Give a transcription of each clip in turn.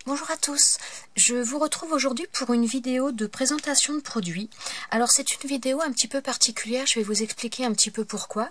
Bonjour à tous, je vous retrouve aujourd'hui pour une vidéo de présentation de produits. Alors c'est une vidéo un petit peu particulière, je vais vous expliquer un petit peu pourquoi.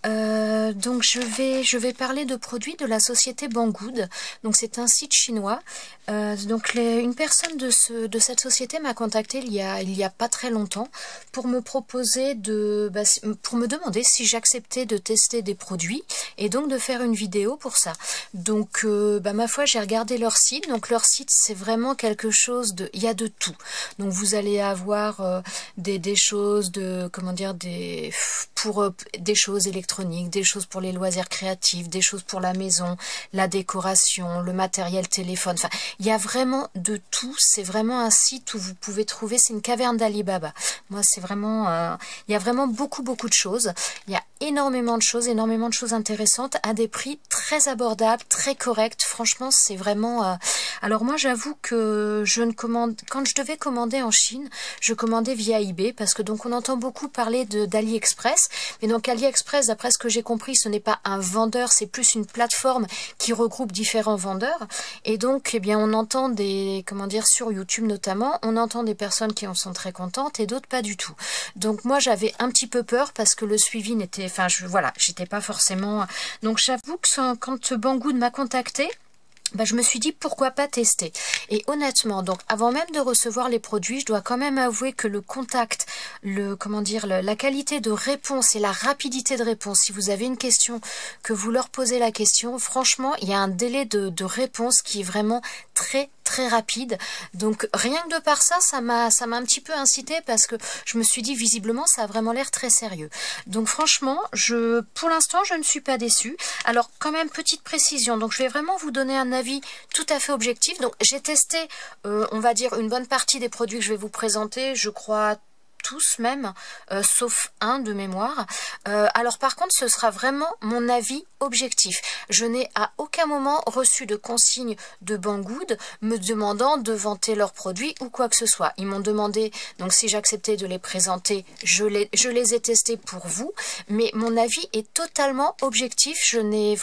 Donc je vais parler de produits de la société Banggood. Donc c'est un site chinois. Une personne de cette société m'a contacté il y a pas très longtemps pour me proposer pour me demander si j'acceptais de tester des produits et donc de faire une vidéo pour ça. Donc ma foi, j'ai regardé leur site. Donc leur site, c'est vraiment quelque chose de, il y a de tout. Donc vous allez avoir des choses de, comment dire, des choses électroniques, des choses pour les loisirs créatifs, des choses pour la maison, la décoration, le matériel téléphone. Enfin, il y a vraiment de tout. C'est vraiment un site où vous pouvez trouver, c'est une caverne d'Alibaba. Moi, c'est vraiment, il y a vraiment beaucoup de choses. Il y a énormément de choses intéressantes à des prix très abordables, très corrects. Franchement, c'est vraiment. Alors moi, j'avoue que quand je devais commander en Chine, je commandais via eBay parce que donc on entend beaucoup parler d'AliExpress, mais donc AliExpress, d'après ce que j'ai compris, ce n'est pas un vendeur, c'est plus une plateforme qui regroupe différents vendeurs. Et donc, eh bien, on entend sur YouTube notamment, on entend des personnes qui en sont très contentes et d'autres pas du tout. Donc moi, j'avais un petit peu peur parce que le suivi n'était, j'étais pas forcément. Donc j'avoue que quand Banggood m'a contacté, je me suis dit pourquoi pas tester. Et honnêtement, donc avant même de recevoir les produits, je dois quand même avouer que le contact, la qualité de réponse et la rapidité de réponse, si vous avez une question, que vous leur posez la question, franchement, il y a un délai de réponse qui est vraiment très rapide. Donc rien que de par ça, ça m'a un petit peu incité parce que je me suis dit visiblement ça a vraiment l'air très sérieux. Donc franchement, pour l'instant, je ne suis pas déçue. Alors quand même, petite précision, donc je vais vraiment vous donner un avis tout à fait objectif. Donc j'ai testé, on va dire, une bonne partie des produits que je vais vous présenter, je crois tous même, sauf un de mémoire. Alors par contre, ce sera vraiment mon avis objectif. Je n'ai à aucun moment reçu de consigne de Banggood me demandant de vanter leurs produits ou quoi que ce soit. Ils m'ont demandé, donc si j'acceptais de les présenter, je les ai testés pour vous, mais mon avis est totalement objectif. Je n'ai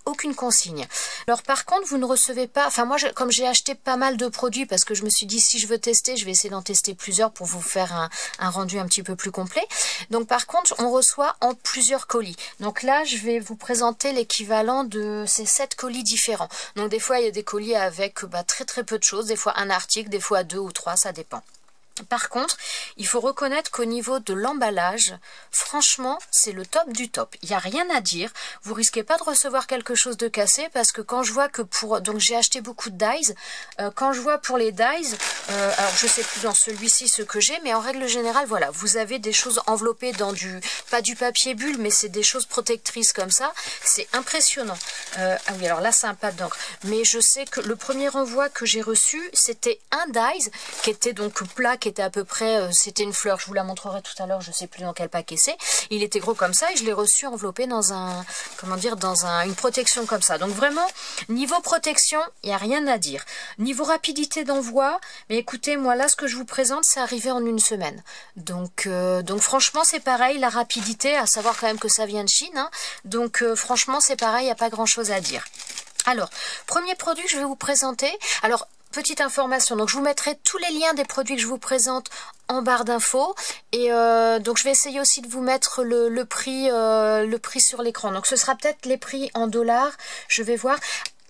aucune consigne. Alors par contre, vous ne recevez pas, moi comme j'ai acheté pas mal de produits parce que je me suis dit si je veux tester, je vais essayer d'en tester plusieurs pour vous faire un rendu un petit peu plus complet. Donc par contre, on reçoit en plusieurs colis. Donc là, je vais vous présenter l'équivalent de ces 7 colis différents. Donc des fois, il y a des colis avec très peu de choses, des fois un article, des fois 2 ou 3, ça dépend. Par contre, il faut reconnaître qu'au niveau de l'emballage, franchement, c'est le top du top. Il n'y a rien à dire. Vous risquez pas de recevoir quelque chose de cassé parce que quand je vois que donc j'ai acheté beaucoup de dies. Quand je vois pour les dies, alors je sais plus dans celui-ci ce que j'ai, mais en règle générale, voilà, vous avez des choses enveloppées dans pas du papier bulle, mais c'est des choses protectrices comme ça. C'est impressionnant. Ah oui, alors là, c'est un pad d'encre. Mais je sais que le premier envoi que j'ai reçu, c'était un dies qui était donc plat, qui était à peu près, c'était une fleur, je vous la montrerai tout à l'heure, je sais plus dans quel paquet c'est. Il était gros comme ça et je l'ai reçu enveloppé dans une protection comme ça. Donc vraiment, niveau protection, il n'y a rien à dire. Niveau rapidité d'envoi, mais écoutez, moi là, ce que je vous présente, c'est arrivé en une semaine. Donc franchement, c'est pareil, la rapidité, à savoir quand même que ça vient de Chine, hein. Donc franchement, c'est pareil, il n'y a pas grand chose à dire. Alors, premier produit que je vais vous présenter, alors, petite information, donc je vous mettrai tous les liens des produits que je vous présente en barre d'infos et donc je vais essayer aussi de vous mettre le prix sur l'écran. Donc ce sera peut-être les prix en dollars, je vais voir.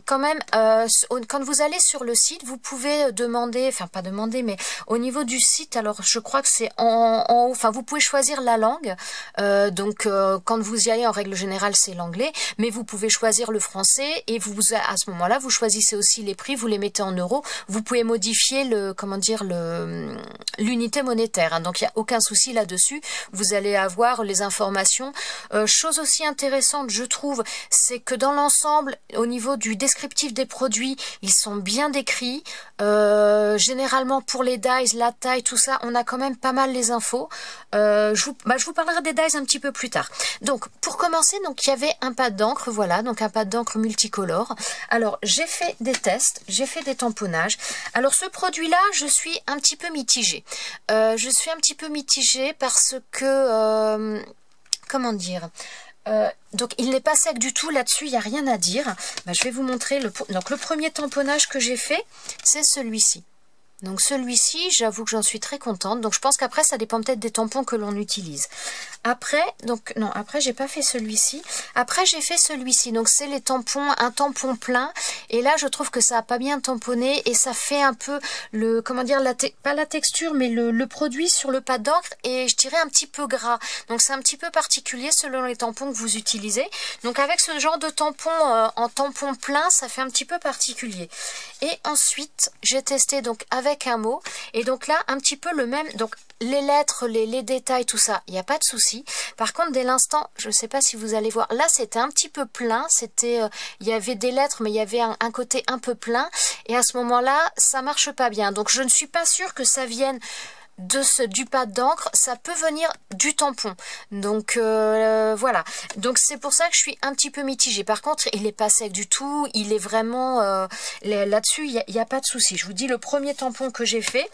Quand même, quand vous allez sur le site, vous pouvez demander, enfin pas demander, mais au niveau du site, alors je crois que c'est en haut, enfin vous pouvez choisir la langue, quand vous y allez, en règle générale, c'est l'anglais, mais vous pouvez choisir le français et à ce moment-là, vous choisissez aussi les prix, vous les mettez en euros, vous pouvez modifier l'unité monétaire, hein, donc il n'y a aucun souci là-dessus, vous allez avoir les informations. Chose aussi intéressante, je trouve, c'est que dans l'ensemble, au niveau du descriptif des produits, ils sont bien décrits. Généralement pour les dies, la taille, tout ça, on a quand même pas mal les infos. Je vous parlerai des dies un petit peu plus tard. Donc pour commencer, donc il y avait un pad d'encre, voilà, donc un pad d'encre multicolore. Alors j'ai fait des tests, j'ai fait des tamponnages. Alors ce produit-là, je suis un petit peu mitigée. Parce que comment dire, Donc il n'est pas sec du tout, là-dessus il n'y a rien à dire. Je vais vous montrer, donc le premier tamponnage que j'ai fait, c'est celui-ci. Donc celui-ci, j'avoue que j'en suis très contente. Donc je pense qu'après, ça dépend peut-être des tampons que l'on utilise. Après, donc non, après j'ai pas fait celui-ci. Après j'ai fait celui-ci. Donc c'est les tampons, un tampon plein. Et là je trouve que ça a pas bien tamponné et ça fait un peu le, comment dire, pas la texture, mais le produit sur le pad d'encre et je dirais un petit peu gras. Donc c'est un petit peu particulier selon les tampons que vous utilisez. Donc avec ce genre de tampon en tampon plein, ça fait un petit peu particulier. Et ensuite j'ai testé donc avec un mot et donc là un petit peu le même, donc les lettres, les détails, tout ça, il n'y a pas de souci. Par contre, dès l'instant, je ne sais pas si vous allez voir, là c'était un petit peu plein, c'était, il y avait des lettres, mais il y avait un côté un peu plein, et à ce moment-là, ça marche pas bien. Donc je ne suis pas sûre que ça vienne du pad d'encre, ça peut venir du tampon. Donc voilà, donc c'est pour ça que je suis un petit peu mitigée. Par contre, il n'est pas sec du tout, il est vraiment là-dessus, il n'y a pas de souci. Je vous dis, le premier tampon que j'ai fait,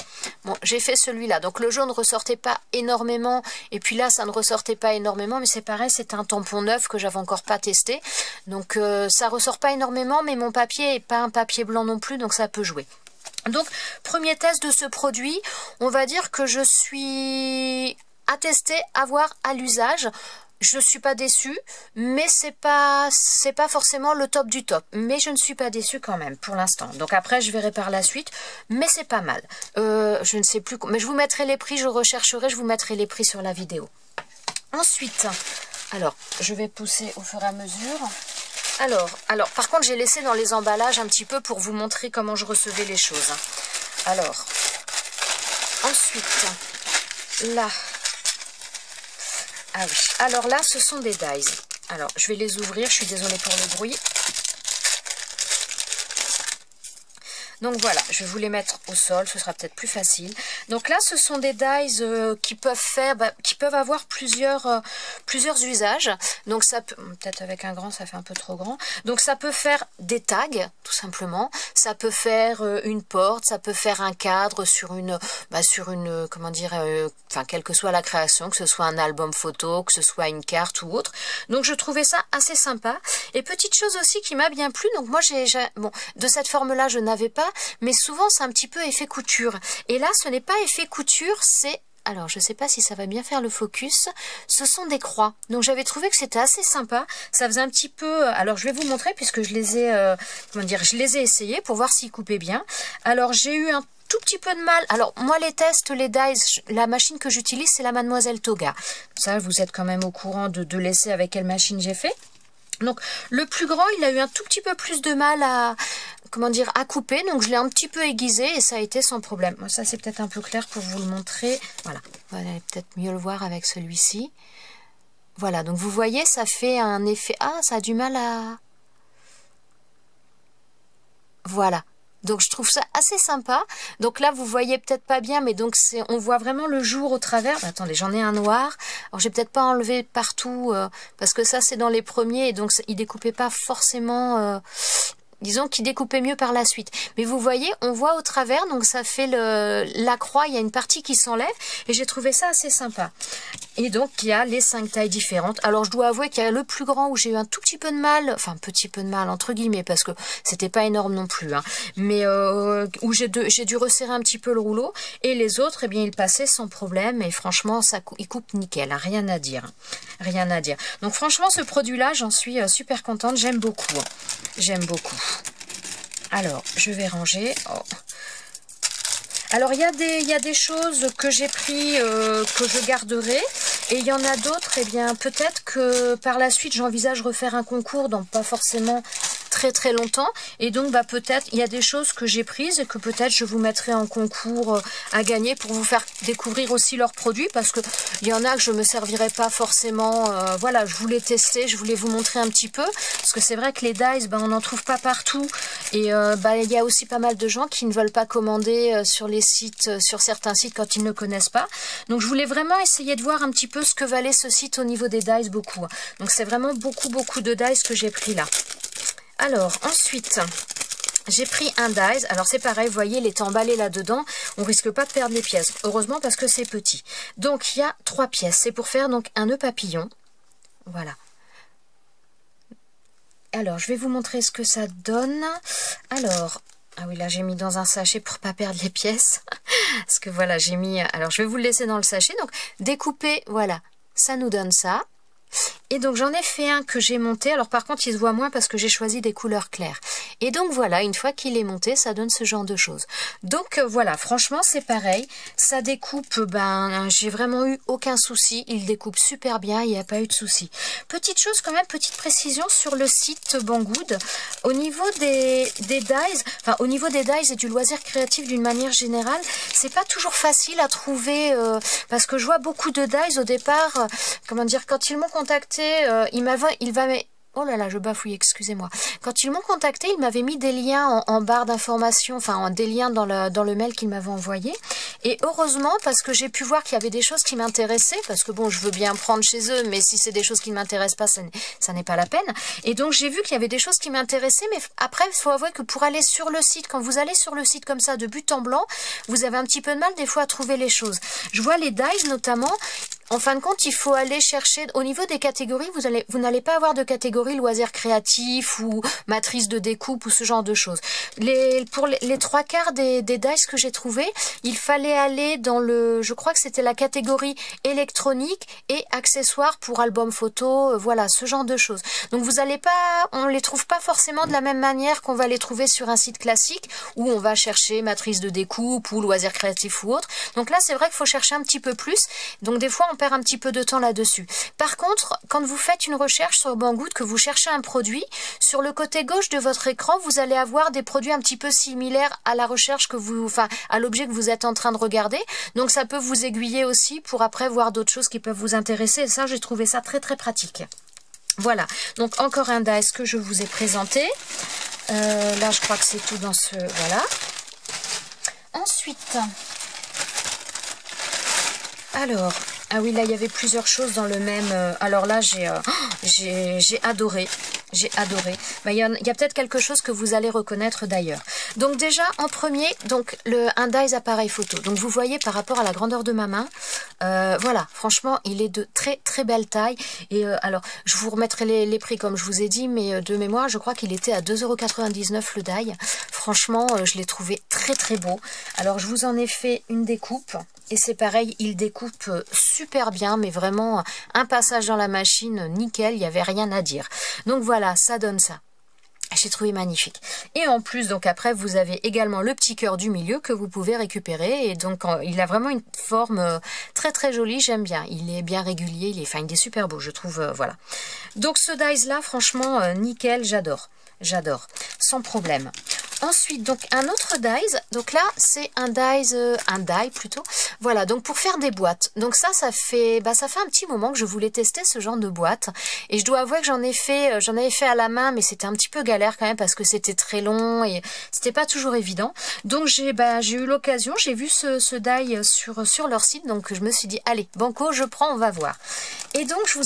bon, j'ai fait celui-là, donc le jaune ne ressortait pas énormément, et puis là ça ne ressortait pas énormément, mais c'est pareil, c'est un tampon neuf que j'avais encore pas testé, donc ça ressort pas énormément, mais mon papier est pas un papier blanc non plus, donc ça peut jouer. Donc, premier test de ce produit, on va dire que je suis à tester, à voir à l'usage. Je ne suis pas déçue, mais c'est pas forcément le top du top. Mais je ne suis pas déçue quand même pour l'instant. Donc après, je verrai par la suite, mais c'est pas mal. Je ne sais plus, mais je vous mettrai les prix, je rechercherai, je vous mettrai les prix sur la vidéo. Ensuite, alors, je vais pousser au fur et à mesure. Alors, par contre, j'ai laissé dans les emballages un petit peu pour vous montrer comment je recevais les choses. Alors, ensuite, là. Ah oui, alors là, ce sont des dies. Alors, je vais les ouvrir, je suis désolée pour le bruit. Donc voilà, je vais vous les mettre au sol, ce sera peut-être plus facile. Donc là, ce sont des dies qui peuvent avoir plusieurs usages. Donc ça peut, peut-être avec un grand, ça fait un peu trop grand. Donc ça peut faire des tags, tout simplement. Ça peut faire une porte, ça peut faire un cadre sur une, comment dire, enfin quelle que soit la création, que ce soit un album photo, que ce soit une carte ou autre. Donc je trouvais ça assez sympa. Et petite chose aussi qui m'a bien plu. Donc moi bon, de cette forme-là, je n'avais pas. Mais souvent c'est un petit peu effet couture, et là ce n'est pas effet couture, c'est, alors je sais pas si ça va bien faire le focus, ce sont des croix. Donc j'avais trouvé que c'était assez sympa, ça faisait un petit peu, alors je vais vous montrer puisque je les ai comment dire, je les ai essayés pour voir s'ils coupaient bien. Alors j'ai eu un tout petit peu de mal. Alors moi les tests, les dies, la machine que j'utilise c'est la Mademoiselle Toga. Ça vous êtes quand même au courant de l'essai avec quelle machine j'ai fait. Donc le plus grand, il a eu un tout petit peu plus de mal à, comment dire, à couper. Donc je l'ai un petit peu aiguisé et ça a été sans problème. Moi, ça c'est peut-être un peu clair pour vous le montrer. Voilà, vous allez peut-être mieux le voir avec celui-ci. Voilà, donc vous voyez, ça fait un effet... Ah, ça a du mal à... Voilà. Donc je trouve ça assez sympa. Donc là vous voyez peut-être pas bien, mais donc on voit vraiment le jour au travers. Attendez, j'en ai un noir. Alors j'ai peut-être pas enlevé partout parce que ça c'est dans les premiers et donc il découpait pas forcément. Disons qu'il découpait mieux par la suite. Mais vous voyez, on voit au travers, donc ça fait la croix, il y a une partie qui s'enlève, et j'ai trouvé ça assez sympa. Et donc, il y a les 5 tailles différentes. Alors, je dois avouer qu'il y a le plus grand où j'ai eu un tout petit peu de mal, enfin, petit peu de mal, entre guillemets, parce que c'était pas énorme non plus, hein, mais où j'ai dû resserrer un petit peu le rouleau, et les autres, eh bien, ils passaient sans problème, et franchement, ils coupent nickel, hein, rien à dire. Rien à dire. Donc, franchement, ce produit-là, j'en suis super contente, j'aime beaucoup. J'aime beaucoup. Alors, je vais ranger. Oh. Alors, il y a des choses que j'ai pris, que je garderai. Et il y en a d'autres, eh bien, peut-être que par la suite, j'envisage refaire un concours dans pas forcément très longtemps. Et donc, bah, peut-être, il y a des choses que j'ai prises et que peut-être je vous mettrai en concours à gagner pour vous faire découvrir aussi leurs produits. Parce que il y en a que je me servirai pas forcément. Voilà, je voulais tester, je voulais vous montrer un petit peu. Parce que c'est vrai que les dies, bah, on n'en trouve pas partout. Et bah, il y a aussi pas mal de gens qui ne veulent pas commander sur les sites, sur certains sites quand ils ne connaissent pas. Donc, je voulais vraiment essayer de voir un petit peu ce que valait ce site au niveau des dies, beaucoup. Donc, c'est vraiment beaucoup de dies que j'ai pris là. Alors, ensuite, j'ai pris un dies. Alors, c'est pareil, vous voyez, il est emballé là-dedans. On risque pas de perdre les pièces. Heureusement, parce que c'est petit. Donc, il y a 3 pièces. C'est pour faire donc un nœud papillon. Voilà. Alors, je vais vous montrer ce que ça donne. Alors, ah oui, là, j'ai mis dans un sachet pour pas perdre les pièces. Parce que voilà, j'ai mis... Alors, je vais vous le laisser dans le sachet. Donc, découper, voilà, ça nous donne ça. Et donc j'en ai fait un que j'ai monté, alors par contre il se voit moins parce que j'ai choisi des couleurs claires. Et donc voilà, une fois qu'il est monté, ça donne ce genre de choses. Donc voilà, franchement c'est pareil, ça découpe, ben j'ai vraiment eu aucun souci, il découpe super bien, il n'y a pas eu de souci. Petite chose quand même, petite précision sur le site Banggood, au niveau des dies, enfin au niveau des dies et du loisir créatif d'une manière générale, c'est pas toujours facile à trouver, parce que je vois beaucoup de dies au départ, comment dire, quand ils m'ont contacté, oh là là, je bafouille, excusez-moi. Quand ils m'ont contacté, ils m'avaient mis des liens en barre d'information, enfin des liens dans le mail qu'ils m'avaient envoyé. Et heureusement, parce que j'ai pu voir qu'il y avait des choses qui m'intéressaient, parce que bon, je veux bien prendre chez eux, mais si c'est des choses qui ne m'intéressent pas, ça n'est pas la peine. Et donc j'ai vu qu'il y avait des choses qui m'intéressaient, mais après, il faut avouer que pour aller sur le site, quand vous allez sur le site comme ça, de but en blanc, vous avez un petit peu de mal des fois à trouver les choses. Je vois les dies notamment. En fin de compte, il faut aller chercher, au niveau des catégories, vous n'allez pas avoir de catégorie loisirs créatifs ou matrice de découpe ou ce genre de choses. Pour les trois quarts des dies que j'ai trouvés, il fallait aller dans je crois que c'était la catégorie électronique et accessoires pour album photo, voilà, ce genre de choses. Donc on les trouve pas forcément de la même manière qu'on va les trouver sur un site classique où on va chercher matrice de découpe ou loisirs créatifs ou autre. Donc là, c'est vrai qu'il faut chercher un petit peu plus. Donc des fois, on perd un petit peu de temps là-dessus. Par contre, quand vous faites une recherche sur Banggood, que vous cherchez un produit, sur le côté gauche de votre écran, vous allez avoir des produits un petit peu similaires à la recherche à l'objet que vous êtes en train de regarder. Donc ça peut vous aiguiller aussi pour après voir d'autres choses qui peuvent vous intéresser. Et ça, j'ai trouvé ça très très pratique. Voilà. Donc encore un dice que je vous ai présenté. Là, je crois que c'est tout dans ce... Voilà. Ensuite... Alors, ah oui, là, il y avait plusieurs choses dans le même... alors là, j'ai adoré. J'ai adoré. Ben, il y a peut-être quelque chose que vous allez reconnaître d'ailleurs. Donc déjà, en premier, donc un dies appareil photo. Donc vous voyez par rapport à la grandeur de ma main, voilà, franchement, il est de très très belle taille. Et alors, je vous remettrai les prix comme je vous ai dit, mais de mémoire, je crois qu'il était à 2,99 € le die. Franchement, je l'ai trouvé très très beau. Alors, je vous en ai fait une découpe. Et c'est pareil, il découpe super bien, mais vraiment un passage dans la machine, nickel, il n'y avait rien à dire. Donc voilà, ça donne ça. J'ai trouvé magnifique. Et en plus, donc après, vous avez également le petit cœur du milieu que vous pouvez récupérer. Et donc, il a vraiment une forme très très jolie, j'aime bien. Il est bien régulier, il est super beau, je trouve, voilà. Donc ce dies-là, franchement, nickel, j'adore. J'adore, sans problème. Ensuite, donc un autre dies, donc là c'est un die plutôt, voilà, donc pour faire des boîtes. Donc ça fait un petit moment que je voulais tester ce genre de boîte, et je dois avouer que j'en avais fait à la main, mais c'était un petit peu galère quand même parce que c'était très long et c'était pas toujours évident. Donc j'ai eu l'occasion, j'ai vu ce die sur leur site, donc je me suis dit allez, banco, je prends, on va voir. Et donc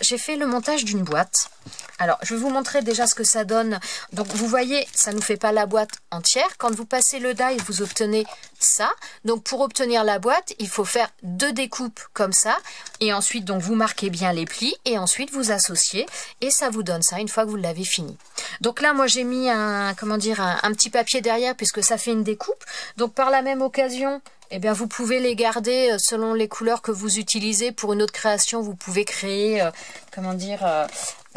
j'ai fait le montage d'une boîte. Alors, je vais vous montrer déjà ce que ça donne. Donc, vous voyez, ça ne nous fait pas la boîte entière. Quand vous passez le die, vous obtenez ça. Donc, pour obtenir la boîte, il faut faire 2 découpes comme ça. Et ensuite, donc, vous marquez bien les plis. Et ensuite, vous associez. Et ça vous donne ça une fois que vous l'avez fini. Donc là, moi, j'ai mis un petit papier derrière puisque ça fait une découpe. Donc, par la même occasion... Eh bien, vous pouvez les garder selon les couleurs que vous utilisez. Pour une autre création, vous pouvez créer,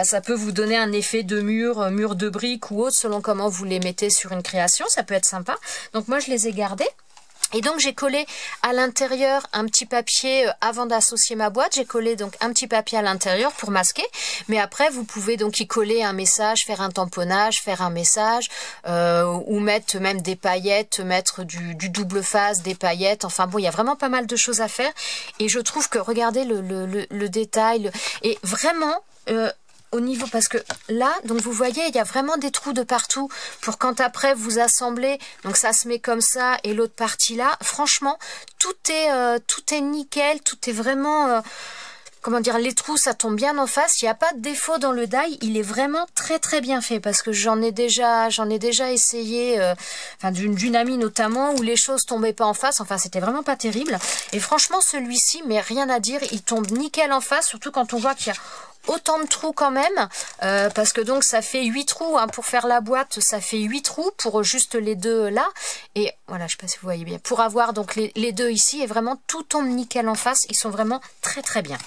ça peut vous donner un effet de mur de briques ou autre, selon comment vous les mettez sur une création. Ça peut être sympa. Donc, moi, je les ai gardés. Et donc j'ai collé à l'intérieur un petit papier avant d'associer ma boîte. J'ai collé donc un petit papier à l'intérieur pour masquer. Mais après vous pouvez donc y coller un message, faire un tamponnage, faire un message ou mettre même des paillettes, mettre du double face, des paillettes. Enfin bon, il y a vraiment pas mal de choses à faire. Et je trouve que regardez le détail et vraiment... au niveau, parce que là, donc vous voyez, il y a vraiment des trous de partout pour quand après vous assemblez, donc ça se met comme ça et l'autre partie là, franchement, tout est nickel, tout est vraiment, comment dire, les trous ça tombe bien en face, il n'y a pas de défaut dans le die, il est vraiment très très bien fait parce que j'en ai déjà essayé, d'une amie notamment où les choses tombaient pas en face, enfin c'était vraiment pas terrible et franchement celui-ci, mais rien à dire, il tombe nickel en face, surtout quand on voit qu'il y a autant de trous quand même, parce que donc ça fait 8 trous, hein, pour faire la boîte, ça fait 8 trous pour juste les deux là, et voilà, je sais pas si vous voyez bien, pour avoir donc les deux ici, et vraiment tout tombe nickel en face, ils sont vraiment très très bien.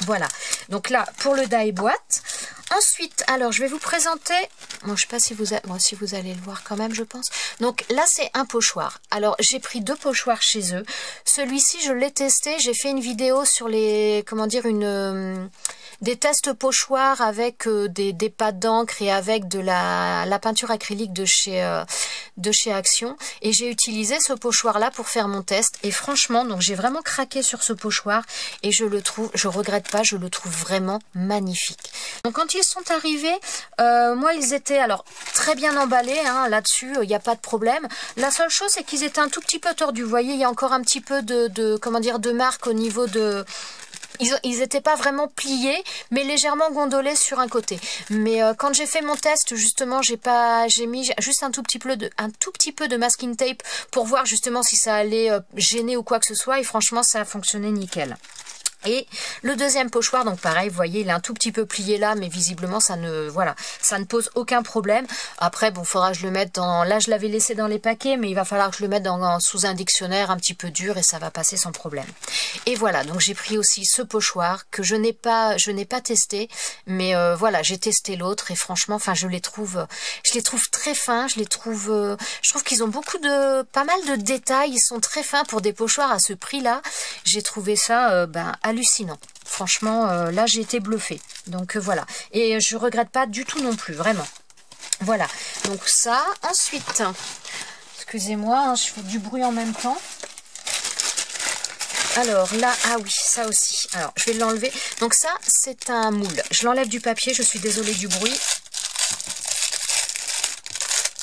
Voilà, donc là pour le die boîte. Ensuite, alors je vais vous présenter, bon, je sais pas si vous, si vous allez le voir quand même, je pense. Donc là c'est un pochoir. Alors j'ai pris 2 pochoirs chez eux. Celui-ci je l'ai testé, j'ai fait une vidéo sur les, comment dire, des tests pochoirs avec des pâtes d'encre et avec de la peinture acrylique de chez Action, et j'ai utilisé ce pochoir là pour faire mon test, et franchement donc j'ai vraiment craqué sur ce pochoir, et je le trouve, je regrette pas, je le trouve vraiment magnifique. Donc quand ils sont arrivés, moi ils étaient alors très bien emballés, hein, là-dessus il n'y a pas de problème. La seule chose c'est qu'ils étaient un tout petit peu tordus, vous voyez, il y a encore un petit peu comment dire, de marque au niveau de... Ils n'étaient pas vraiment pliés, mais légèrement gondolés sur un côté. Mais quand j'ai fait mon test, justement, j'ai mis juste un tout petit peu de masking tape pour voir justement si ça allait gêner ou quoi que ce soit. Et franchement, ça a fonctionné nickel. Et le deuxième pochoir, donc pareil, vous voyez, il est un tout petit peu plié là, mais visiblement ça ne pose aucun problème. Après, bon, faudra que je le mette dans... Là, je l'avais laissé dans les paquets, mais il va falloir que je le mette sous un dictionnaire un petit peu dur, et ça va passer sans problème. Et voilà, donc j'ai pris aussi ce pochoir que je n'ai pas testé, mais voilà, j'ai testé l'autre, et franchement, enfin, je les trouve très fins. Je trouve qu'ils ont pas mal de détails. Ils sont très fins pour des pochoirs à ce prix-là. J'ai trouvé ça, hallucinant. Franchement, là j'ai été bluffée. Donc voilà. Et je regrette pas du tout non plus, vraiment. Voilà. Donc ça. Ensuite, excusez-moi, hein, je fais du bruit en même temps. Alors là, ah oui, ça aussi. Alors, je vais l'enlever. Donc ça, c'est un moule. Je l'enlève du papier, je suis désolée du bruit.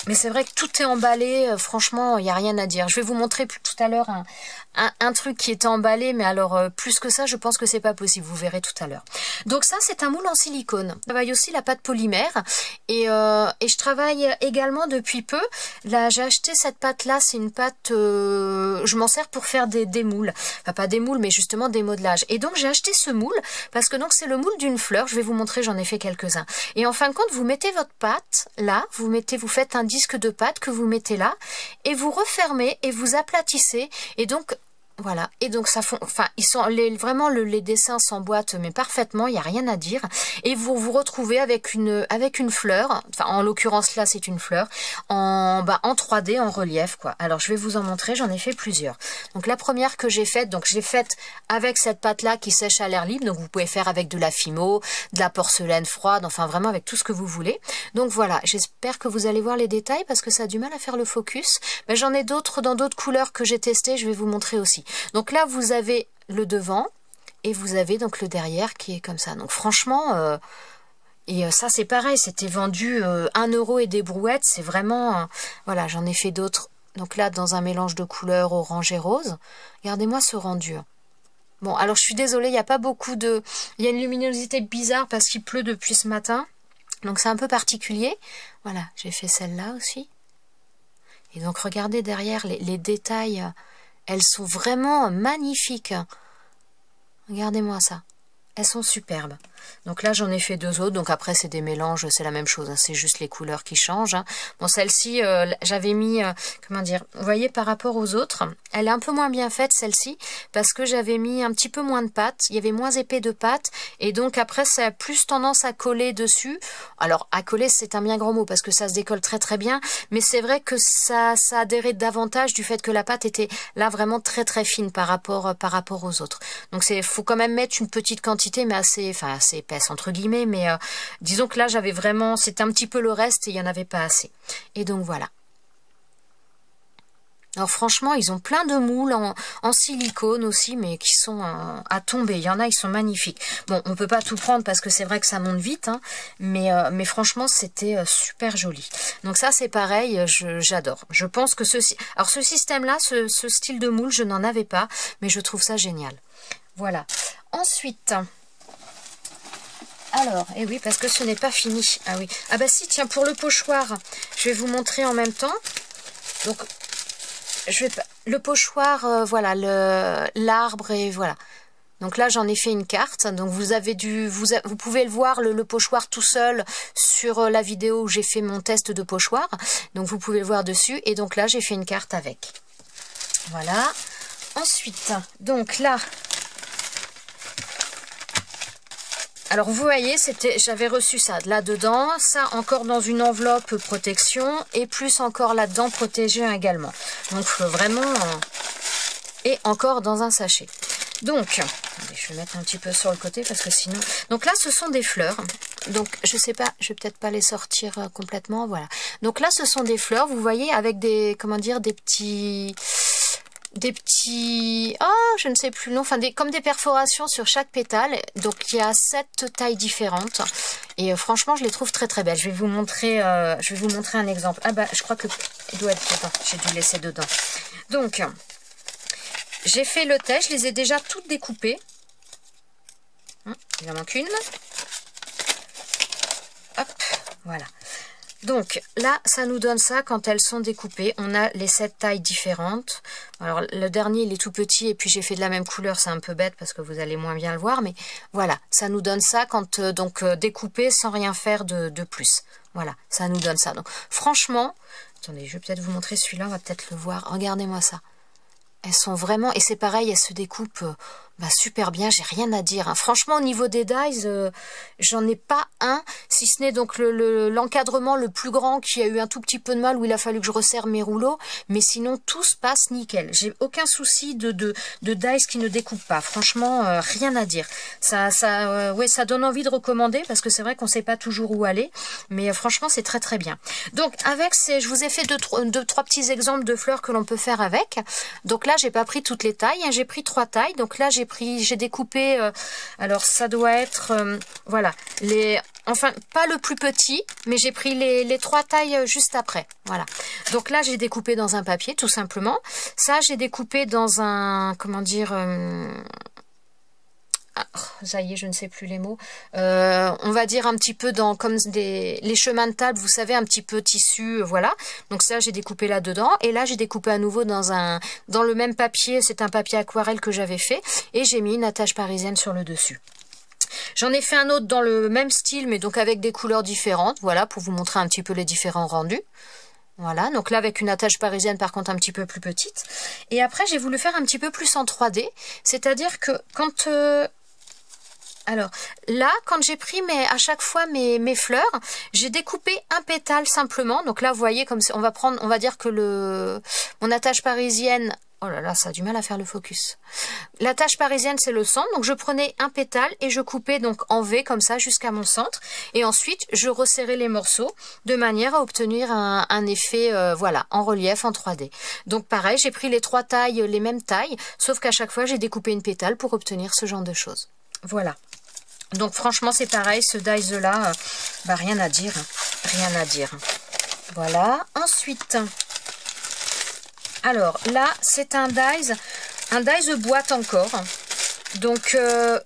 Mais c'est vrai que tout est emballé, franchement, il n'y a rien à dire. Je vais vous montrer tout à l'heure un truc qui était emballé, mais alors plus que ça, je pense que c'est pas possible, vous verrez tout à l'heure. Donc ça, c'est un moule en silicone. Je travaille aussi la pâte polymère, et je travaille également depuis peu. Là, j'ai acheté cette pâte-là, c'est une pâte, je m'en sers pour faire des moules. Enfin, pas des moules, mais justement des modelages. Et donc, j'ai acheté ce moule, parce que donc c'est le moule d'une fleur. Je vais vous montrer, j'en ai fait quelques-uns. Et en fin de compte, vous mettez votre pâte là, vous faites un disque de pâte que vous mettez là, et vous refermez et vous aplatissez, et donc voilà, et donc ça font, enfin ils sont vraiment les dessins s'emboîtent mais parfaitement, il n'y a rien à dire, et vous vous retrouvez avec une fleur, enfin en l'occurrence là c'est une fleur en 3D en relief quoi. Alors je vais vous en montrer, j'en ai fait plusieurs. Donc la première que j'ai faite, donc j'ai faite avec cette pâte là qui sèche à l'air libre, donc vous pouvez faire avec de la fimo, de la porcelaine froide, enfin vraiment avec tout ce que vous voulez. Donc voilà, j'espère que vous allez voir les détails parce que ça a du mal à faire le focus, mais j'en ai d'autres dans d'autres couleurs que j'ai testées, je vais vous montrer aussi. Donc là, vous avez le devant et vous avez donc le derrière qui est comme ça. Donc franchement, ça c'est pareil, c'était vendu 1 € et des brouettes. C'est vraiment, voilà, j'en ai fait d'autres. Donc là, dans un mélange de couleurs orange et rose. Regardez-moi ce rendu. Bon, alors je suis désolée, il n'y a pas beaucoup de... Il y a une luminosité bizarre parce qu'il pleut depuis ce matin. Donc c'est un peu particulier. Voilà, j'ai fait celle-là aussi. Et donc regardez derrière les détails... Elles sont vraiment magnifiques. Regardez-moi ça. Elles sont superbes. Donc là, j'en ai fait 2 autres. Donc après, c'est des mélanges, c'est la même chose. Hein. C'est juste les couleurs qui changent. Hein. Bon, celle-ci, j'avais mis... comment dire, vous voyez, par rapport aux autres, elle est un peu moins bien faite, celle-ci, parce que j'avais mis un petit peu moins de pâte. Il y avait moins épais de pâte. Et donc après, ça a plus tendance à coller dessus. Alors, à coller, c'est un bien grand mot, parce que ça se décolle très très bien. Mais c'est vrai que ça adhérait davantage du fait que la pâte était là vraiment très très fine par rapport aux autres. Donc, faut quand même mettre une petite quantité, mais assez épaisse entre guillemets, mais disons que là j'avais vraiment, c'était un petit peu le reste et il n'y en avait pas assez. Et donc voilà. Alors franchement, ils ont plein de moules en silicone aussi, mais qui sont à tomber. Il y en a, ils sont magnifiques. Bon, on peut pas tout prendre parce que c'est vrai que ça monte vite, hein, mais franchement, c'était super joli. Donc ça, c'est pareil, j'adore. Je pense que ce système-là, ce style de moule, je n'en avais pas, mais je trouve ça génial. Voilà. Ensuite... Alors, et oui, parce que ce n'est pas fini. Ah oui. Ah bah si, tiens, pour le pochoir, je vais vous montrer en même temps. Donc, le pochoir, voilà, l'arbre et voilà. Donc là, j'en ai fait une carte. Donc vous pouvez le voir, le pochoir tout seul sur la vidéo où j'ai fait mon test de pochoir. Donc vous pouvez le voir dessus. Et donc là, j'ai fait une carte avec. Voilà. Ensuite, donc là... Alors vous voyez, j'avais reçu ça là-dedans, ça encore dans une enveloppe protection et plus encore là-dedans protégé également. Donc vraiment, et encore dans un sachet. Donc, attendez, je vais mettre un petit peu sur le côté parce que sinon... Donc là, ce sont des fleurs. Donc je sais pas, je vais peut-être pas les sortir complètement, voilà. Donc là, ce sont des fleurs, vous voyez, avec des, comment dire, des petits... oh, je ne sais plus le nom, enfin comme des perforations sur chaque pétale. Donc il y a 7 tailles différentes et franchement je les trouve très très belles. Je vais vous montrer un exemple. Ah bah je crois que il doit être dedans, j'ai dû laisser dedans. Donc j'ai fait le test, je les ai déjà toutes découpées. Il en manque une. Hop, voilà. Donc là, ça nous donne ça quand elles sont découpées. On a les 7 tailles différentes. Alors le dernier, il est tout petit et puis j'ai fait de la même couleur. C'est un peu bête parce que vous allez moins bien le voir. Mais voilà, ça nous donne ça quand découpé sans rien faire de plus. Voilà, ça nous donne ça. Donc franchement, attendez, je vais peut-être vous montrer celui-là. On va peut-être le voir. Regardez-moi ça. Elles sont vraiment... Et c'est pareil, elles se découpent super bien, j'ai rien à dire. Hein. Franchement, au niveau des dies, j'en ai pas un, si ce n'est donc l'encadrement le plus grand qui a eu un tout petit peu de mal, où il a fallu que je resserre mes rouleaux. Mais sinon, tout se passe nickel. J'ai aucun souci de dies qui ne découpent pas. Franchement, rien à dire. Ouais, ça donne envie de recommander, parce que c'est vrai qu'on ne sait pas toujours où aller. Mais franchement, c'est très très bien. Donc, je vous ai fait deux, trois petits exemples de fleurs que l'on peut faire avec. Donc là, j'ai pas pris toutes les tailles, hein, j'ai pris 3 tailles. Donc là, j'ai découpé, alors ça doit être, voilà, enfin pas le plus petit, mais j'ai pris les 3 tailles juste après, voilà. Donc là, j'ai découpé dans un papier, tout simplement. Ça, j'ai découpé dans un, comment dire... ça y est, je ne sais plus les mots. On va dire un petit peu comme les chemins de table, vous savez, un petit peu tissu, voilà. Donc ça, j'ai découpé là-dedans. Et là, j'ai découpé à nouveau dans le même papier. C'est un papier aquarelle que j'avais fait. Et j'ai mis une attache parisienne sur le dessus. J'en ai fait un autre dans le même style, mais donc avec des couleurs différentes. Voilà, pour vous montrer un petit peu les différents rendus. Voilà, donc là avec une attache parisienne par contre un petit peu plus petite. Et après, j'ai voulu faire un petit peu plus en 3D. C'est-à-dire que quand... Alors là, quand j'ai pris à chaque fois mes fleurs, j'ai découpé un pétale simplement. Donc là, vous voyez, comme on va dire que mon attache parisienne... Oh là là, ça a du mal à faire le focus. L'attache parisienne, c'est le centre. Donc je prenais un pétale et je coupais donc en V comme ça jusqu'à mon centre. Et ensuite, je resserrais les morceaux de manière à obtenir un effet, voilà, en relief, en 3D. Donc pareil, j'ai pris les 3 tailles, les mêmes tailles, sauf qu'à chaque fois, j'ai découpé une pétale pour obtenir ce genre de choses. Voilà. Donc franchement, c'est pareil, ce dies là, rien à dire. Rien à dire. Voilà. Ensuite... Alors là, c'est un dies boîte encore. Donc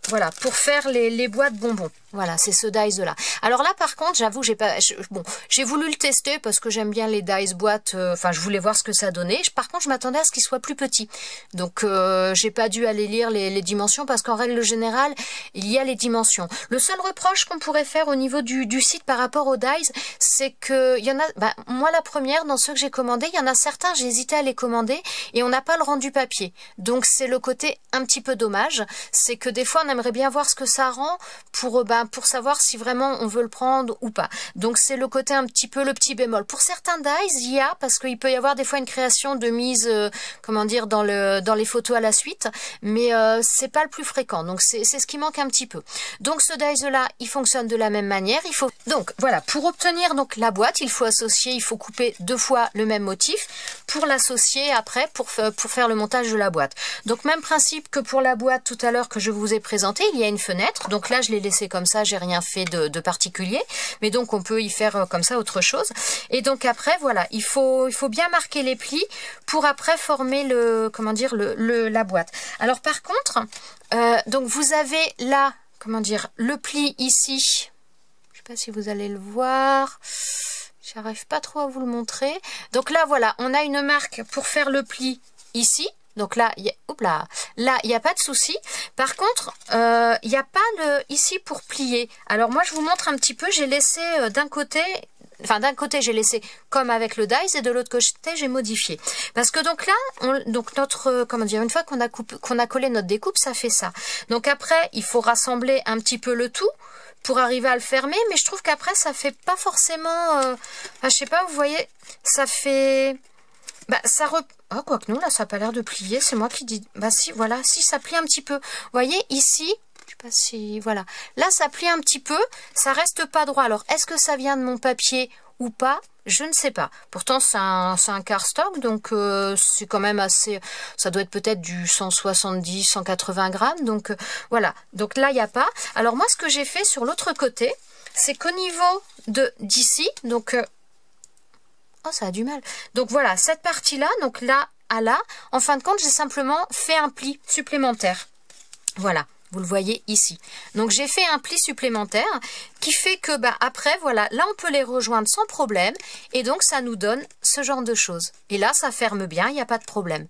voilà, pour faire les boîtes bonbons. Voilà, c'est ce dies là. Alors là, par contre, j'avoue, j'ai voulu le tester parce que j'aime bien les dies boîtes. Enfin, je voulais voir ce que ça donnait. Par contre, je m'attendais à ce qu'il soit plus petit. Donc, j'ai pas dû aller lire les dimensions parce qu'en règle générale, il y a les dimensions. Le seul reproche qu'on pourrait faire au niveau du site par rapport aux dies, c'est que il y en a. Moi, la première, dans ceux que j'ai commandés, il y en a certains, j'ai hésité à les commander et on n'a pas le rendu papier. Donc, c'est le côté un petit peu dommage. C'est que des fois, on aimerait bien voir ce que ça rend pour savoir si vraiment on veut le prendre ou pas. Donc c'est le côté un petit peu le petit bémol. Pour certains dies, il y a, parce qu'il peut y avoir des fois une création de mise, comment dire, dans les photos à la suite, mais c'est pas le plus fréquent. Donc c'est ce qui manque un petit peu. Donc ce dies là, il fonctionne de la même manière. Donc voilà, pour obtenir donc la boîte, il faut couper 2 fois le même motif pour l'associer après pour faire le montage de la boîte. Donc même principe que pour la boîte tout à l'heure que je vous ai présenté, il y a une fenêtre. Donc là je l'ai laissé comme ça, j'ai rien fait de particulier, mais donc on peut y faire comme ça autre chose. Et donc après voilà, il faut bien marquer les plis pour après former la boîte. Alors par contre, donc vous avez là, comment dire, le pli ici. Je sais pas si vous allez le voir. J'arrive pas trop à vous le montrer. Donc là voilà, on a une marque pour faire le pli ici. Donc là, hop là, il n'y a pas de souci. Par contre, il n'y a pas le ici pour plier. Alors moi, je vous montre un petit peu. J'ai laissé d'un côté... Enfin, d'un côté, j'ai laissé comme avec le dies et de l'autre côté, j'ai modifié. Parce que donc là, donc notre, comment dire, une fois qu'on a collé notre découpe, ça fait ça. Donc après, il faut rassembler un petit peu le tout pour arriver à le fermer. Mais je trouve qu'après, ça fait pas forcément, enfin, je sais pas, vous voyez, ça fait, bah, oh, quoique non, là, ça n'a pas l'air de plier. C'est moi qui dis, bah si, voilà, si, ça plie un petit peu. Vous voyez, ici, je sais pas si, voilà. Là, ça plie un petit peu, ça reste pas droit. Alors, est-ce que ça vient de mon papier ou pas? Je ne sais pas. Pourtant, c'est un cardstock, donc c'est quand même assez... Ça doit être peut-être du 170, 180 grammes. Donc, voilà. Donc là, il n'y a pas. Alors, moi, ce que j'ai fait sur l'autre côté, c'est qu'au niveau d'ici, donc... oh, ça a du mal. Donc, voilà, cette partie-là, donc là à là, en fin de compte, j'ai simplement fait un pli supplémentaire. Voilà. Vous le voyez ici. Donc j'ai fait un pli supplémentaire qui fait que bah, après, voilà, là on peut les rejoindre sans problème. Et donc ça nous donne ce genre de choses. Et là ça ferme bien, il n'y a pas de problème.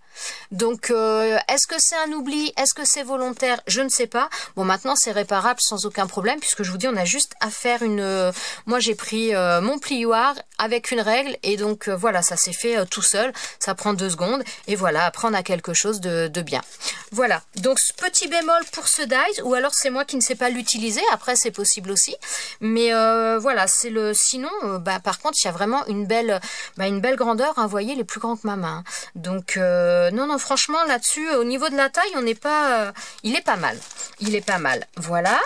Donc est-ce que c'est un oubli? Est-ce que c'est volontaire? Je ne sais pas. Bon, maintenant c'est réparable sans aucun problème puisque je vous dis on a juste à faire une... moi j'ai pris mon plioir avec une règle et donc voilà, ça s'est fait tout seul. Ça prend 2 secondes et voilà, après on a quelque chose de bien. Voilà, donc ce petit bémol pour ce dies, ou alors c'est moi qui ne sais pas l'utiliser, après c'est possible aussi, mais voilà, c'est le... sinon, bah, par contre, il y a vraiment une belle grandeur, hein, vous voyez, il est plus grand que ma main, donc non, non, franchement, là-dessus, au niveau de la taille, on n'est pas... il est pas mal, voilà.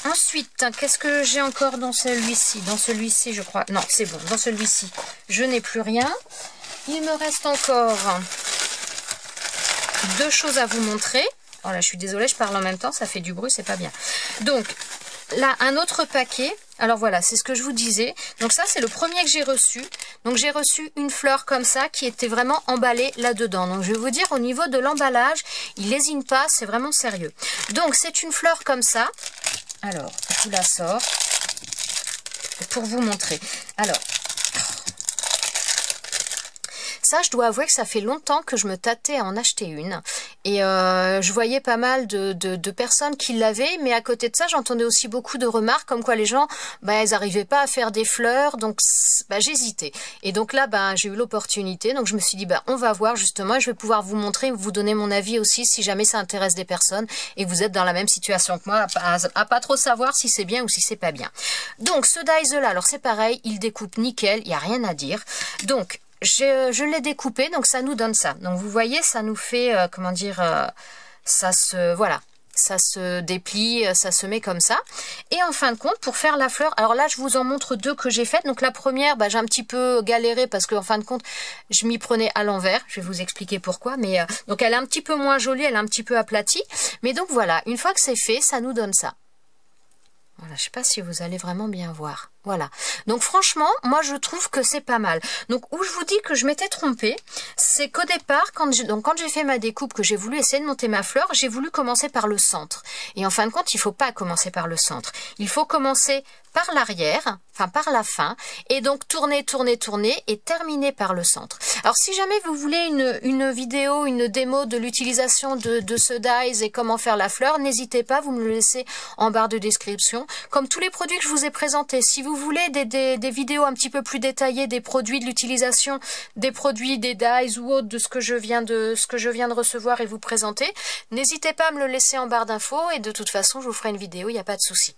Ensuite, qu'est-ce que j'ai encore dans celui-ci? Dans celui-ci, je crois... non, c'est bon, dans celui-ci, je n'ai plus rien. Il me reste encore 2 choses à vous montrer. Oh là, je suis désolée, je parle en même temps, ça fait du bruit, c'est pas bien. Donc, là, un autre paquet. Alors voilà, c'est ce que je vous disais. Donc ça, c'est le premier que j'ai reçu. Donc j'ai reçu une fleur comme ça qui était vraiment emballée là-dedans. Donc je vais vous dire, au niveau de l'emballage, il lésine pas, c'est vraiment sérieux. Donc c'est une fleur comme ça. Alors, je vous la sors pour vous montrer. Alors, ça, je dois avouer que ça fait longtemps que je me tâtais à en acheter une. Et je voyais pas mal de personnes qui l'avaient, mais à côté de ça, j'entendais aussi beaucoup de remarques comme quoi les gens, bah, ils n'arrivaient pas à faire des fleurs, donc bah, j'hésitais. Et donc là, bah, j'ai eu l'opportunité, donc je me suis dit, bah, on va voir justement, et je vais pouvoir vous montrer, vous donner mon avis aussi, si jamais ça intéresse des personnes, et que vous êtes dans la même situation que moi, à pas trop savoir si c'est bien ou si c'est pas bien. Donc, ce dies-là, alors c'est pareil, il découpe nickel, il n'y a rien à dire. Donc, je l'ai découpé, donc ça nous donne ça. Donc vous voyez, ça nous fait, comment dire, ça se, voilà, ça se déplie, ça se met comme ça. Et en fin de compte, pour faire la fleur, alors là, je vous en montre 2 que j'ai faites. Donc la première, bah, j'ai un petit peu galéré parce que en fin de compte, je m'y prenais à l'envers. Je vais vous expliquer pourquoi. Mais donc elle est un petit peu moins jolie, elle est un petit peu aplatie. Mais donc voilà, une fois que c'est fait, ça nous donne ça. Voilà, je sais pas si vous allez vraiment bien voir. Voilà. Donc franchement, moi je trouve que c'est pas mal. Donc où je vous dis que je m'étais trompée, c'est qu'au départ, quand j'ai fait ma découpe, que j'ai voulu essayer de monter ma fleur, j'ai voulu commencer par le centre. Et en fin de compte, il faut pas commencer par le centre. Il faut commencer par l'arrière, enfin par la fin, et donc tourner, tourner, tourner, et terminer par le centre. Alors si jamais vous voulez une vidéo, une démo de l'utilisation de ce dies et comment faire la fleur, n'hésitez pas, vous me le laissez en barre de description. Comme tous les produits que je vous ai présentés, si vous voulez des vidéos un petit peu plus détaillées des produits, de l'utilisation des produits, des dies ou autres, de ce que je viens de recevoir et vous présenter, n'hésitez pas à me le laisser en barre d'infos, et de toute façon je vous ferai une vidéo, il n'y a pas de souci.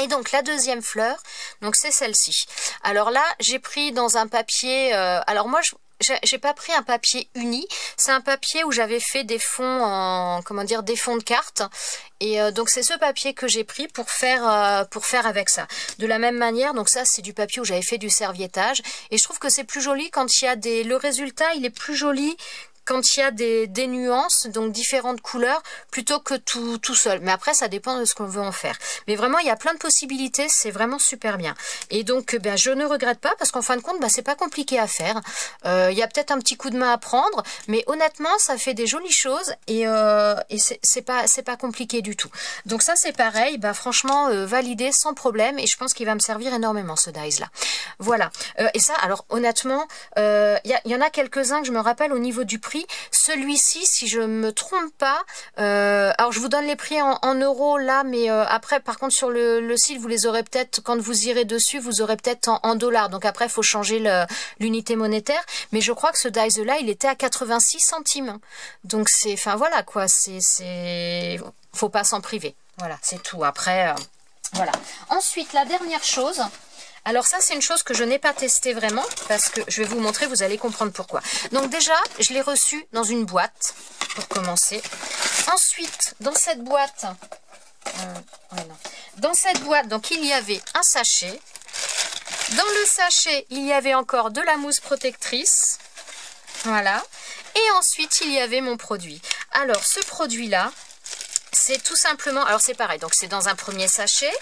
Et donc la deuxième fleur, donc c'est celle-ci. Alors là, j'ai pris dans un papier, alors moi j'ai pas pris un papier uni, c'est un papier où j'avais fait des fonds en, comment dire, des fonds de cartes. Et donc c'est ce papier que j'ai pris pour faire avec ça. De la même manière, donc ça c'est du papier où j'avais fait du serviettage. Et je trouve que c'est plus joli quand il y a le résultat, il est plus joli quand il y a des nuances, donc différentes couleurs, plutôt que tout seul. Mais après, ça dépend de ce qu'on veut en faire. Mais vraiment, il y a plein de possibilités, c'est vraiment super bien. Et donc, ben, je ne regrette pas, parce qu'en fin de compte, ben, c'est pas compliqué à faire. Il y a peut-être un petit coup de main à prendre, mais honnêtement, ça fait des jolies choses, et c'est pas compliqué du tout. Donc ça, c'est pareil, ben, franchement, validé sans problème, et je pense qu'il va me servir énormément, ce dies-là. Voilà. Et ça, alors, honnêtement, il y en a quelques-uns que je me rappelle au niveau du prix, prix. Celui-ci, si je me trompe pas, alors je vous donne les prix en euros là, mais après, par contre, sur le site, vous les aurez peut-être, quand vous irez dessus, vous aurez peut-être en dollars. Donc après, il faut changer l'unité monétaire. Mais je crois que ce dies là, il était à 86 centimes. Donc c'est, enfin voilà quoi, faut pas s'en priver. Voilà, c'est tout. Après, voilà. Ensuite, la dernière chose. Alors ça, c'est une chose que je n'ai pas testée vraiment, parce que je vais vous montrer, vous allez comprendre pourquoi. Donc déjà, je l'ai reçu dans une boîte, pour commencer. Ensuite, dans cette boîte, donc il y avait un sachet. Dans le sachet, il y avait encore de la mousse protectrice. Voilà. Et ensuite, il y avait mon produit. Alors, ce produit-là, c'est tout simplement... Alors, c'est pareil. Donc, c'est dans un premier sachet.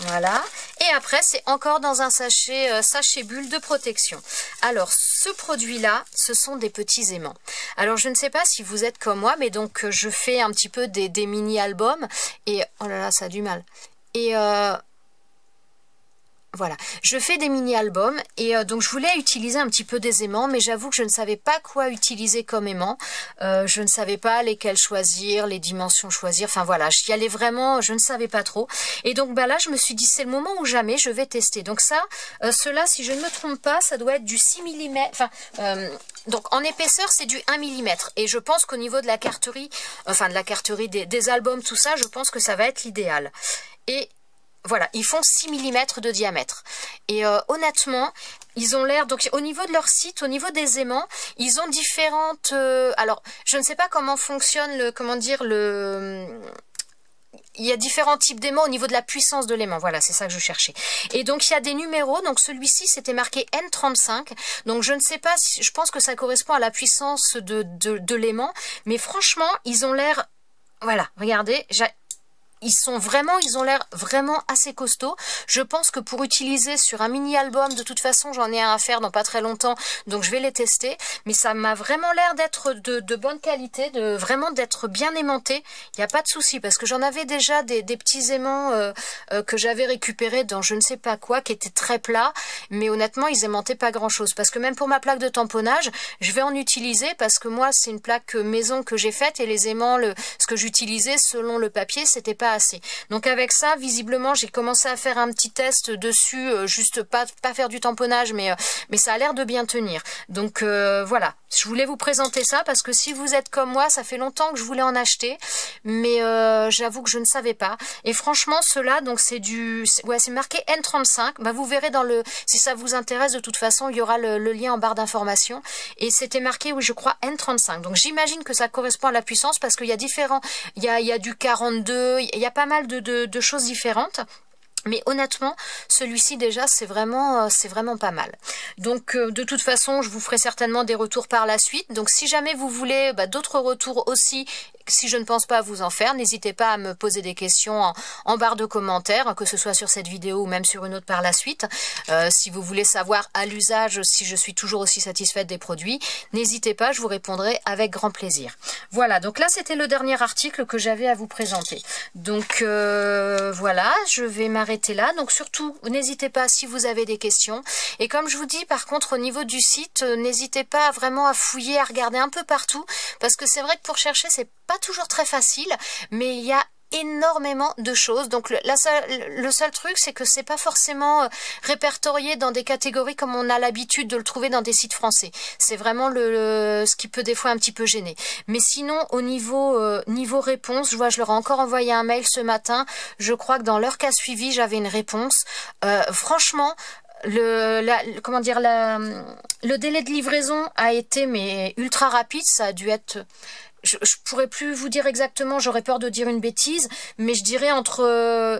Voilà. Et après, c'est encore dans un sachet bulle de protection. Alors, ce produit-là, ce sont des petits aimants. Alors, je ne sais pas si vous êtes comme moi, mais donc, je fais un petit peu des mini-albums. Et, oh là là, ça a du mal. Et, voilà, je fais des mini-albums et donc je voulais utiliser un petit peu des aimants, mais j'avoue que je ne savais pas quoi utiliser comme aimant. Je ne savais pas lesquels choisir, les dimensions choisir. Enfin voilà, j'y allais vraiment, je ne savais pas trop. Et donc bah là, je me suis dit, c'est le moment où jamais je vais tester. Donc ça, cela, si je ne me trompe pas, ça doit être du 6 mm. Enfin, donc en épaisseur, c'est du 1 mm. Et je pense qu'au niveau de la carterie, enfin de la carterie des albums, tout ça, je pense que ça va être l'idéal. Et voilà, ils font 6 mm de diamètre. Et honnêtement, ils ont l'air... Donc au niveau de leur site, au niveau des aimants, ils ont différentes... alors, je ne sais pas comment fonctionne il y a différents types d'aimants au niveau de la puissance de l'aimant. Voilà, c'est ça que je cherchais. Et donc, il y a des numéros. Donc, celui-ci, c'était marqué N35. Donc, je ne sais pas, je pense que ça correspond à la puissance de l'aimant. Mais franchement, ils ont l'air... Voilà, regardez, ils ont l'air vraiment assez costauds. Je pense que pour utiliser sur un mini-album, de toute façon, j'en ai un à faire dans pas très longtemps, donc je vais les tester. Mais ça m'a vraiment l'air d'être de bonne qualité, vraiment d'être bien aimanté. Il n'y a pas de souci, parce que j'en avais déjà des petits aimants que j'avais récupérés dans je ne sais pas quoi, qui étaient très plats, mais honnêtement, ils aimantaient pas grand-chose. Parce que même pour ma plaque de tamponnage, je vais en utiliser, parce que moi, c'est une plaque maison que j'ai faite, et les aimants, ce que j'utilisais, selon le papier, c'était pas assez. Donc avec ça, visiblement, j'ai commencé à faire un petit test dessus, juste pas faire du tamponnage, mais ça a l'air de bien tenir. Donc voilà, je voulais vous présenter ça parce que si vous êtes comme moi, ça fait longtemps que je voulais en acheter, mais j'avoue que je ne savais pas. Et franchement, ceux-là, donc c'est marqué N35. Bah vous verrez si ça vous intéresse, de toute façon, il y aura le lien en barre d'informations. Et c'était marqué, oui, je crois N35. Donc j'imagine que ça correspond à la puissance parce qu'il y a il y a du 42, il y a pas mal de choses différentes. Mais honnêtement, celui-ci déjà, c'est vraiment pas mal. Donc, de toute façon, je vous ferai certainement des retours par la suite. Donc, si jamais vous voulez d'autres retours aussi, si je ne pense pas à vous en faire, n'hésitez pas à me poser des questions en barre de commentaires, que ce soit sur cette vidéo ou même sur une autre par la suite. Si vous voulez savoir à l'usage si je suis toujours aussi satisfaite des produits, n'hésitez pas, je vous répondrai avec grand plaisir. Voilà, donc là, c'était le dernier article que j'avais à vous présenter. Donc, voilà, je vais m'arrêter là. Donc surtout, n'hésitez pas si vous avez des questions. Et comme je vous dis, par contre, au niveau du site, n'hésitez pas vraiment à fouiller, à regarder un peu partout. Parce que c'est vrai que pour chercher, c'est pas toujours très facile. Mais il y a énormément de choses. Donc le seul truc, c'est que c'est pas forcément répertorié dans des catégories comme on a l'habitude de le trouver dans des sites français. C'est vraiment ce qui peut des fois un petit peu gêner. Mais sinon, au niveau réponse, je leur ai encore envoyé un mail ce matin. Je crois que dans l'heure qu'a suivi, j'avais une réponse. Franchement, le délai de livraison a été ultra rapide. Ça a dû être... Je pourrais plus vous dire exactement, j'aurais peur de dire une bêtise, mais je dirais entre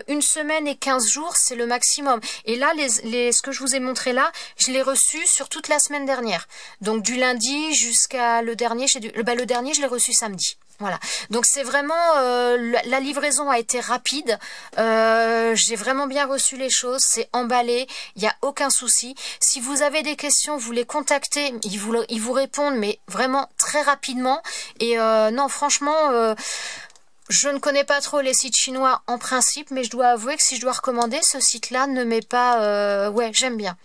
1 semaine et 15 jours, c'est le maximum. Et là, ce que je vous ai montré là, je l'ai reçu sur toute la semaine dernière. Donc du lundi jusqu'à le dernier, le dernier, je l'ai reçu samedi. Voilà, donc c'est vraiment, la livraison a été rapide, j'ai vraiment bien reçu les choses, c'est emballé, il n'y a aucun souci. Si vous avez des questions, vous les contactez, ils vous répondent, mais vraiment très rapidement. Et non, franchement, je ne connais pas trop les sites chinois en principe, mais je dois avouer que si je dois recommander, ce site-là ne m'est pas... ouais, j'aime bien.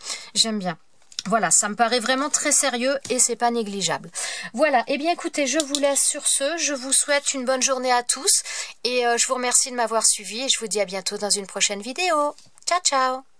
Voilà, ça me paraît vraiment très sérieux et c'est pas négligeable. Voilà, et bien écoutez, je vous laisse sur ce. Je vous souhaite une bonne journée à tous et je vous remercie de m'avoir suivi et je vous dis à bientôt dans une prochaine vidéo. Ciao, ciao!